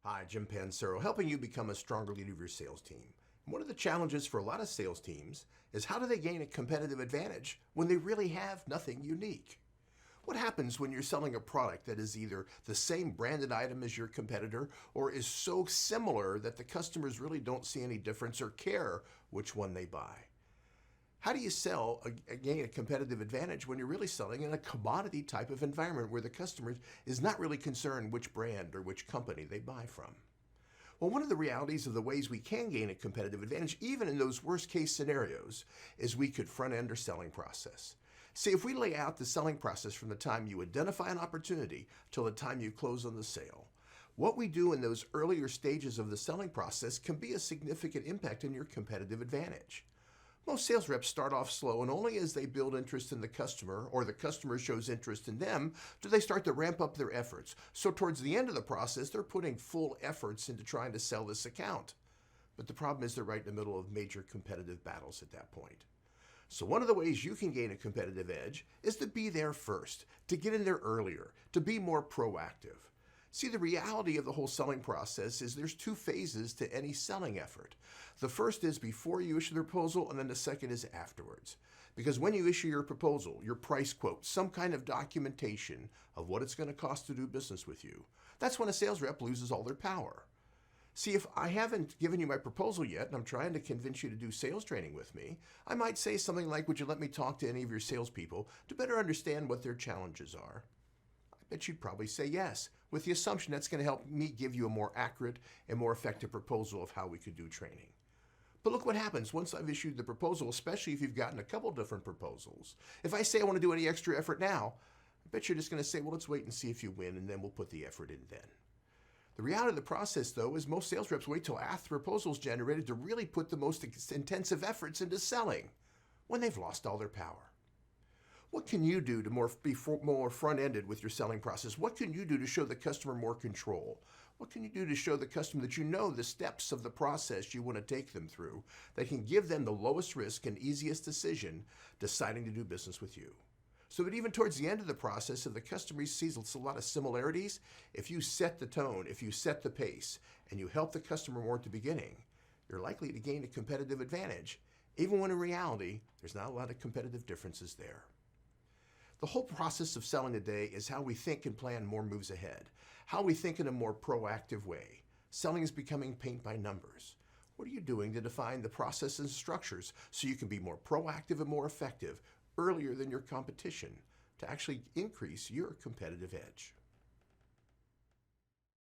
Hi, Jim Pancero, helping you become a stronger leader of your sales team. And one of the challenges for a lot of sales teams is how do they gain a competitive advantage when they really have nothing unique? What happens when you're selling a product that is either the same branded item as your competitor or is so similar that the customers really don't see any difference or care which one they buy? How do you gain a competitive advantage when you're really selling in a commodity type of environment where the customer is not really concerned which brand or which company they buy from? Well, one of the realities of the ways we can gain a competitive advantage, even in those worst case scenarios, is we could front end our selling process. See, if we lay out the selling process from the time you identify an opportunity till the time you close on the sale, what we do in those earlier stages of the selling process can be a significant impact on your competitive advantage. Most sales reps start off slow, and only as they build interest in the customer or the customer shows interest in them do they start to ramp up their efforts. So towards the end of the process, they're putting full efforts into trying to sell this account. But the problem is they're right in the middle of major competitive battles at that point. So one of the ways you can gain a competitive edge is to be there first, to get in there earlier, to be more proactive. See, the reality of the whole selling process is there's two phases to any selling effort. The first is before you issue the proposal, and then the second is afterwards. Because when you issue your proposal, your price quote, some kind of documentation of what it's going to cost to do business with you, that's when a sales rep loses all their power. See, if I haven't given you my proposal yet and I'm trying to convince you to do sales training with me, I might say something like, would you let me talk to any of your salespeople to better understand what their challenges are? I bet you'd probably say yes, with the assumption that's going to help me give you a more accurate and more effective proposal of how we could do training. But look what happens once I've issued the proposal, especially if you've gotten a couple different proposals. If I say I want to do any extra effort now, I bet you're just going to say, well, let's wait and see if you win, and then we'll put the effort in then. The reality of the process, though, is most sales reps wait till after the proposal is generated to really put the most intensive efforts into selling when they've lost all their power. What can you do to be more front-ended with your selling process? What can you do to show the customer more control? What can you do to show the customer that you know the steps of the process you want to take them through that can give them the lowest risk and easiest decision deciding to do business with you? So that even towards the end of the process, if the customer sees a lot of similarities, if you set the tone, if you set the pace, and you help the customer more at the beginning, you're likely to gain a competitive advantage, even when in reality, there's not a lot of competitive differences there. The whole process of selling today is how we think and plan more moves ahead, how we think in a more proactive way. Selling is becoming paint by numbers. What are you doing to define the process and structures so you can be more proactive and more effective earlier than your competition to actually increase your competitive edge?